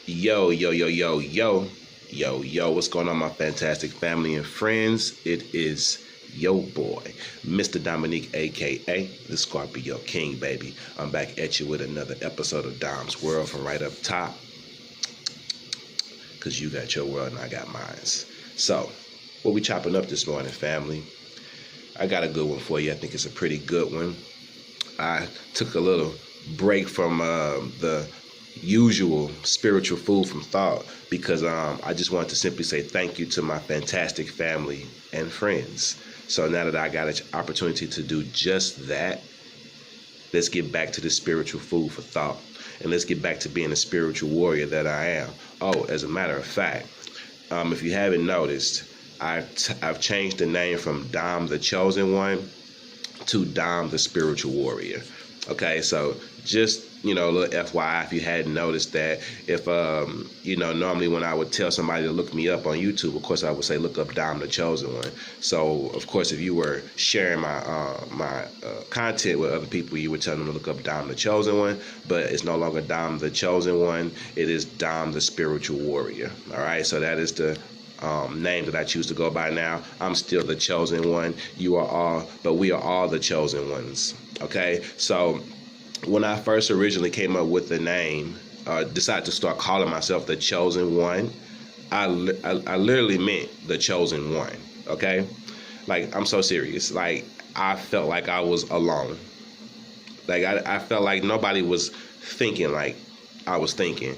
Yo, yo, yo, yo, yo, what's going on, my fantastic family and friends? It is yo boy, Mr. Dominique, aka the Scorpio King, baby. I'm back at you with another episode of Dom's World from right up top, because you got your world and I got mine. So, what we chopping up this morning, family? I got a good one for you. I think it's a pretty good one. I took a little break from the usual spiritual food from thought because I just wanted to simply say thank you to my fantastic family and friends. So now that I got an opportunity to do just that, let's get back to the spiritual food for thought, and let's get back to being the spiritual warrior that I am. Oh, as a matter of fact, if you haven't noticed, I've changed the name from Dom the Chosen One to Dom the Spiritual Warrior. Okay, so just, a little FYI, if you hadn't noticed that, if, normally when I would tell somebody to look me up on YouTube, of course, I would say, look up Dom the Chosen One. So, of course, if you were sharing my content with other people, you would tell them to look up Dom the Chosen One, but it's no longer Dom the Chosen One. It is Dom the Spiritual Warrior. All right, so that is the name that I choose to go by now. I'm still the chosen one. You are all, but we are all the chosen ones. Okay, so when I first originally came up with the name, decided to start calling myself the chosen one, I literally meant the chosen one. Okay, like, I'm so serious. Like, I felt like I was alone. Like, I felt like nobody was thinking like I was thinking.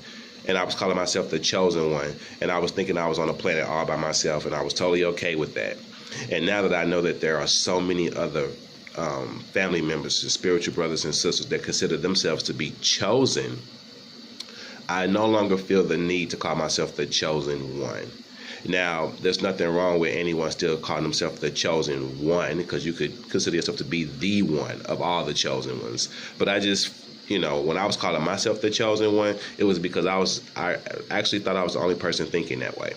And I was calling myself the chosen one. And I was thinking I was on a planet all by myself. And I was totally okay with that. And now that I know that there are so many other family members, spiritual brothers and sisters that consider themselves to be chosen, I no longer feel the need to call myself the chosen one. Now, there's nothing wrong with anyone still calling themselves the chosen one, because you could consider yourself to be the one of all the chosen ones. But I just, when I was calling myself the chosen one, it was because I actually thought I was the only person thinking that way.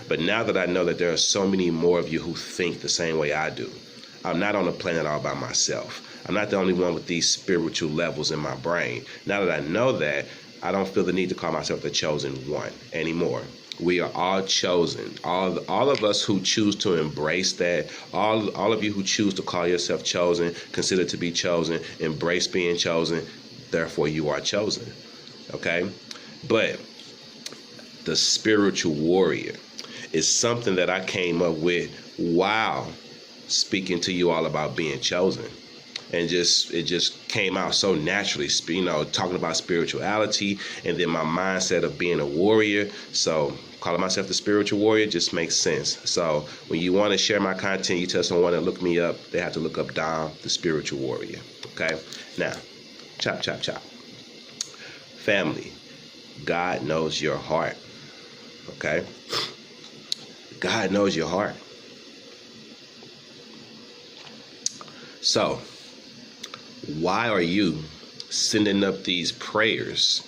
But now that I know that there are so many more of you who think the same way I do, I'm not on the planet all by myself. I'm not the only one with these spiritual levels in my brain. Now that I know that, I don't feel the need to call myself the chosen one anymore. We are all chosen. All of us who choose to embrace that, all of you who choose to call yourself chosen, consider to be chosen, embrace being chosen, therefore you are chosen. Okay? But the spiritual warrior is something that I came up with while speaking to you all about being chosen. And it just came out so naturally, talking about spirituality and then my mindset of being a warrior. So calling myself the spiritual warrior just makes sense. So when you want to share my content, you tell someone to look me up, they have to look up Dom the Spiritual Warrior. Okay? Now, chop, chop, chop. Family, God knows your heart. Okay? God knows your heart. So, why are you sending up these prayers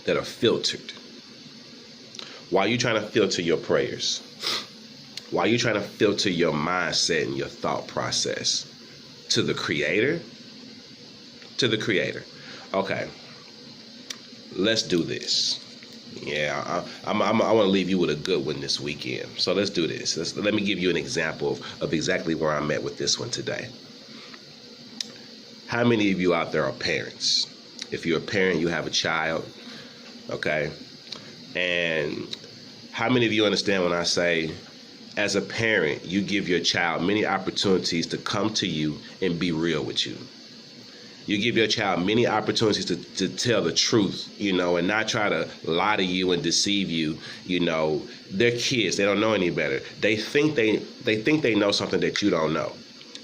that are filtered? Why are you trying to filter your prayers? Why are you trying to filter your mindset and your thought process? To the Creator? To the Creator. Okay, let's do this. Yeah, I want to leave you with a good one this weekend. So let's do this. Let me give you an example of exactly where I'm at with this one today. How many of you out there are parents? If you're a parent, you have a child, okay? And how many of you understand when I say, as a parent, you give your child many opportunities to come to you and be real with you? You give your child many opportunities to tell the truth, and not try to lie to you and deceive you. They're kids. They don't know any better. They think they know something that you don't know.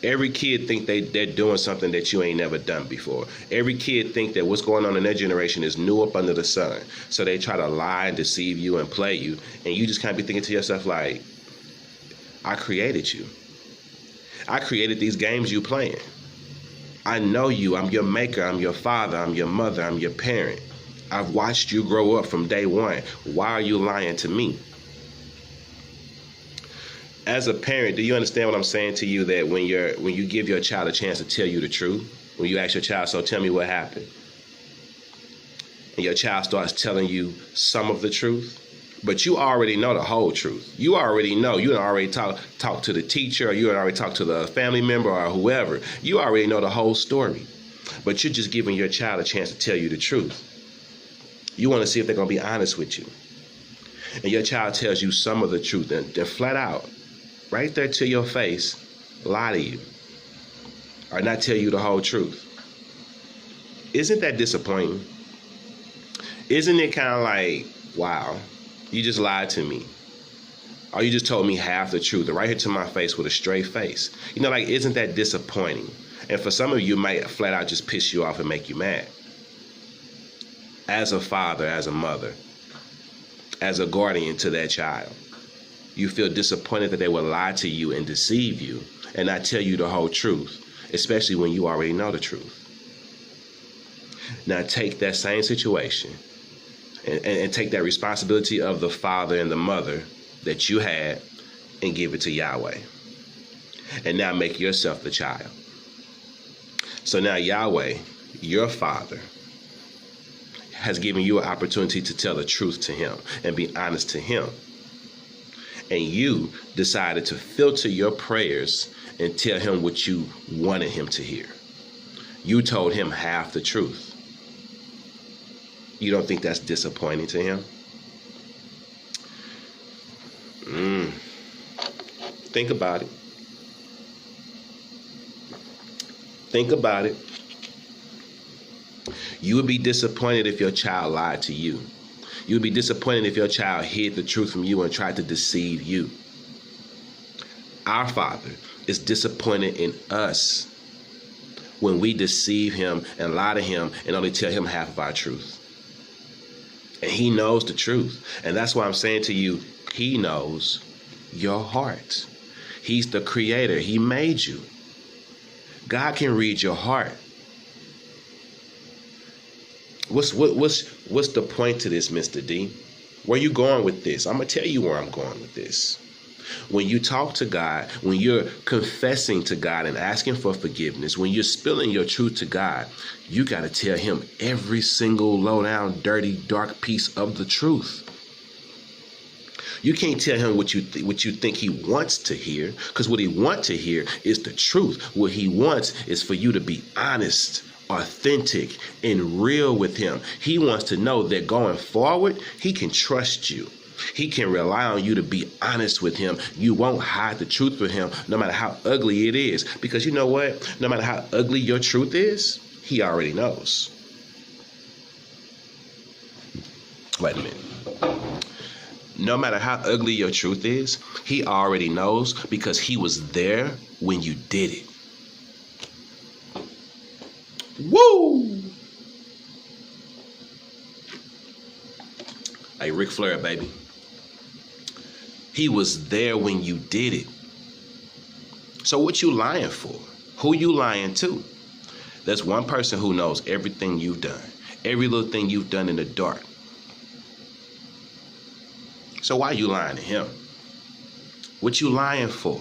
Every kid think they're doing something that you ain't never done before. Every kid think that what's going on in their generation is new up under the sun. So they try to lie and deceive you and play you. And you just kind of be thinking to yourself like, I created you. I created these games you playing. I know you. I'm your maker. I'm your father. I'm your mother. I'm your parent. I've watched you grow up from day one. Why are you lying to me? As a parent, do you understand what I'm saying to you, that when you give your child a chance to tell you the truth, when you ask your child, so tell me what happened, and your child starts telling you some of the truth, but you already know the whole truth. You already know. You already talk to the teacher, or you already talk to the family member or whoever. You already know the whole story, but you're just giving your child a chance to tell you the truth. You want to see if they're going to be honest with you. And your child tells you some of the truth, and they're flat out, right there to your face, lie to you or not tell you the whole truth. Isn't that disappointing? Isn't it kind of like, wow, you just lied to me, or you just told me half the truth, right here to my face with a straight face? You know, like, isn't that disappointing? And for some of you, it might flat out just piss you off and make you mad. As a father, as a mother, as a guardian to that child, you feel disappointed that they will lie to you and deceive you and not tell you the whole truth, especially when you already know the truth. Now take that same situation and take that responsibility of the father and the mother that you had and give it to Yahweh. And now make yourself the child. So now Yahweh, your father, has given you an opportunity to tell the truth to him and be honest to him. And you decided to filter your prayers and tell him what you wanted him to hear. You told him half the truth. You don't think that's disappointing to him? Think about it. Think about it. You would be disappointed if your child lied to you. You would be disappointed if your child hid the truth from you and tried to deceive you. Our Father is disappointed in us when we deceive him and lie to him and only tell him half of our truth. And he knows the truth. And that's why I'm saying to you, he knows your heart. He's the creator. He made you. God can read your heart. What's the point to this, Mr. D? Where you going with this? I'm going to tell you where I'm going with this. When you talk to God, when you're confessing to God and asking for forgiveness, when you're spilling your truth to God, you got to tell him every single low down, dirty, dark piece of the truth. You can't tell him what you think he wants to hear, because what he wants to hear is the truth. What he wants is for you to be honest, authentic, and real with him. He wants to know that going forward, he can trust you. He can rely on you to be honest with him. You won't hide the truth from him, no matter how ugly it is. Because you know what? No matter how ugly your truth is, he already knows. Wait a minute. No matter how ugly your truth is, he already knows, because he was there when you did it. Woo! Hey, Ric Flair, baby. He was there when you did it. So what you lying for? Who you lying to? There's one person who knows everything you've done. Every little thing you've done in the dark. So why you lying to him? What you lying for?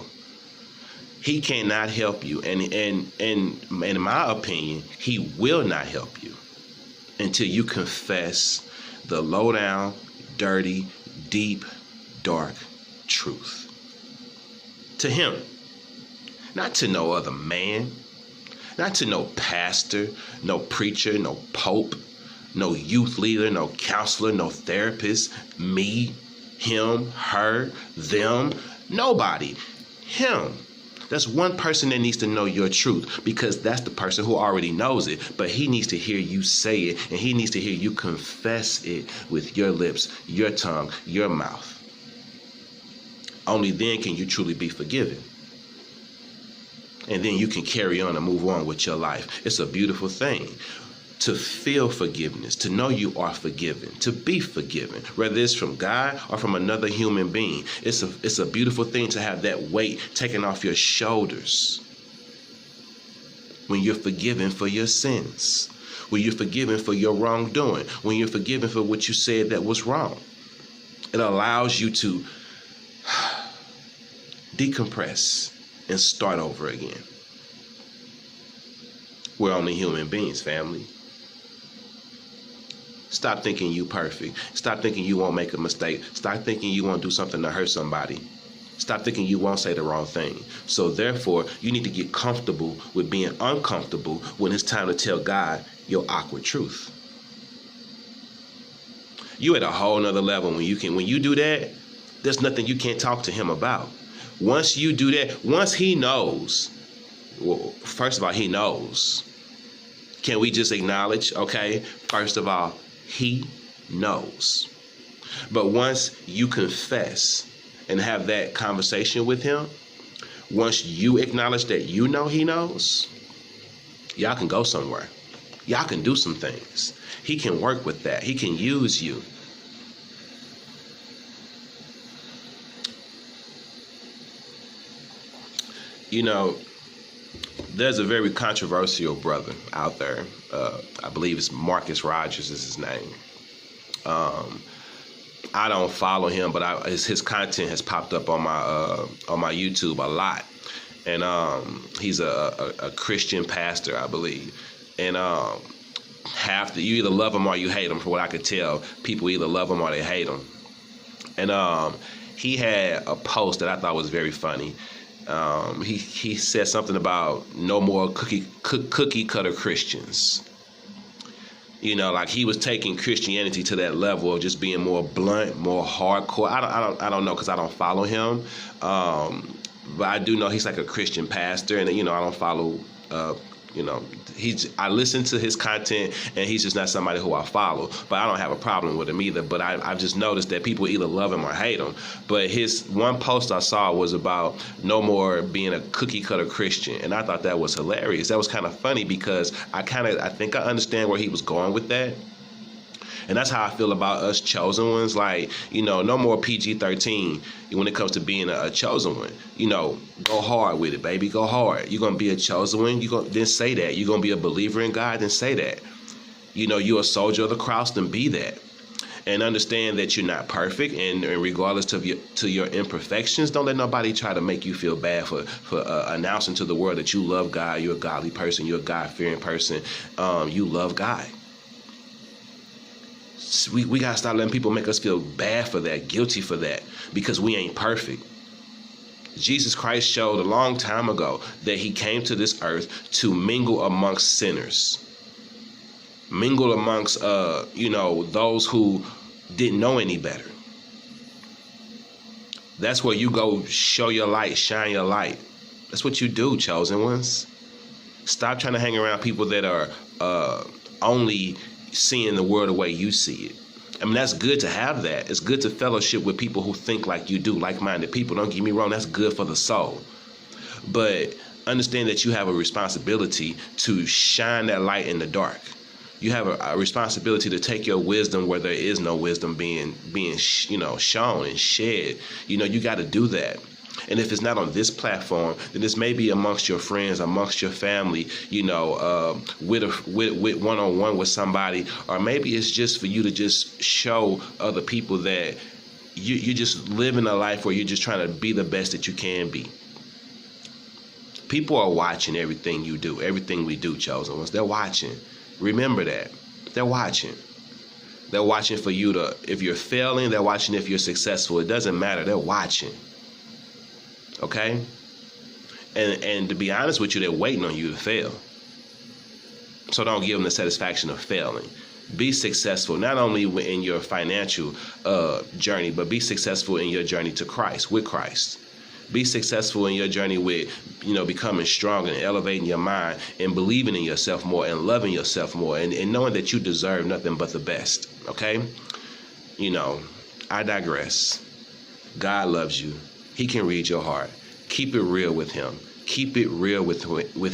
He cannot help you. And in my opinion, he will not help you until you confess the low down, dirty, deep, dark truth to him. Not to no other man, not to no pastor, no preacher, no pope, no youth leader, no counselor, no therapist, me, him, her, them, nobody. Him. That's one person that needs to know your truth, because that's the person who already knows it, but he needs to hear you say it, and he needs to hear you confess it with your lips, your tongue, your mouth. Only then can you truly be forgiven. And then you can carry on and move on with your life. It's a beautiful thing to feel forgiveness, to know you are forgiven, to be forgiven, whether it's from God or from another human being. It's a beautiful thing to have that weight taken off your shoulders when you're forgiven for your sins, when you're forgiven for your wrongdoing, when you're forgiven for what you said that was wrong. It allows you to decompress and start over again. We're only human beings, family. Stop thinking you perfect. Stop thinking you won't make a mistake. Stop thinking you won't do something to hurt somebody. Stop thinking you won't say the wrong thing. So therefore, you need to get comfortable with being uncomfortable when it's time to tell God your awkward truth. You at a whole nother level when you do that, there's nothing you can't talk to him about. Once you do that, once he knows, well, first of all, he knows. Can we just acknowledge, okay? First of all, he knows. But once you confess and have that conversation with him, once you acknowledge that you know he knows, y'all can go somewhere. Y'all can do some things. He can work with that. He can use you. You know, there's a very controversial brother out there. I believe it's Marcus Rogers is his name. I don't follow him, but his content has popped up on my YouTube a lot. And he's a Christian pastor, I believe. And you either love him or you hate him. From what I could tell, people either love him or they hate him. And he had a post that I thought was very funny. He said something about no more cookie cutter Christians. You know, like he was taking Christianity to that level of just being more blunt, more hardcore. I don't know because I don't follow him, but I do know he's like a Christian pastor, and I don't follow. I listen to his content, and he's just not somebody who I follow. But I don't have a problem with him either. But I've just noticed that people either love him or hate him. But his one post I saw was about no more being a cookie cutter Christian, and I thought that was hilarious. That was kind of funny because I think I understand where he was going with that. And that's how I feel about us chosen ones. Like, no more PG-13 when it comes to being a chosen one. Go hard with it, baby. Go hard. You're going to be a chosen one. Then say that. You're going to be a believer in God, then say that. You're a soldier of the cross, then be that. And understand that you're not perfect. And regardless to your imperfections, don't let nobody try to make you feel bad for announcing to the world that you love God. You're a godly person. You're a God-fearing person. You love God. We got to stop letting people make us feel bad for that, guilty for that, because we ain't perfect. Jesus Christ showed a long time ago that he came to this earth to mingle amongst sinners. Mingle amongst, those who didn't know any better. That's where you go show your light, shine your light. That's what you do, chosen ones. Stop trying to hang around people that are only seeing the world the way you see it. I mean, that's good to have that. It's good to fellowship with people who think like you do, like-minded people. Don't get me wrong, that's good for the soul. But understand that you have a responsibility to shine that light in the dark. You have a responsibility to take your wisdom where there is no wisdom being shown and shed. You got to do that. And if it's not on this platform, then this may be amongst your friends, amongst your family, with one-on-one with somebody, or maybe it's just for you to just show other people that you're just living a life where you're just trying to be the best that you can be. People are watching everything you do, everything we do, chosen ones. They're watching. Remember that. They're watching. They're watching for you to, if you're failing, they're watching if you're successful. It doesn't matter. They're watching. Okay? And to be honest with you, they're waiting on you to fail. So don't give them the satisfaction of failing. Be successful, not only in your financial journey, but be successful in your journey to Christ, with Christ. Be successful in your journey with, becoming strong and elevating your mind and believing in yourself more and loving yourself more and knowing that you deserve nothing but the best. Okay? I digress. God loves you. He can read your heart. Keep it real with him. Keep it real with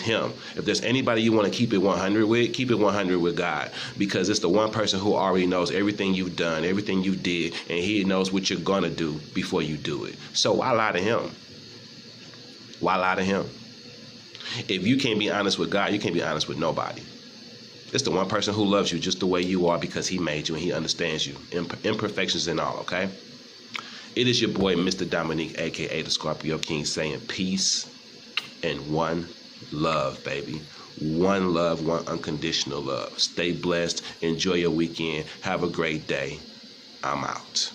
him. If there's anybody you want to keep it 100 with, keep it 100 with God, because it's the one person who already knows everything you've done, everything you did, and he knows what you're going to do before you do it. So why lie to him? Why lie to him? If you can't be honest with God, you can't be honest with nobody. It's the one person who loves you just the way you are because he made you and he understands you. Imperfections and all, okay? It is your boy, Mr. Dominique, a.k.a. the Scorpio King, saying peace and one love, baby. One love, one unconditional love. Stay blessed. Enjoy your weekend. Have a great day. I'm out.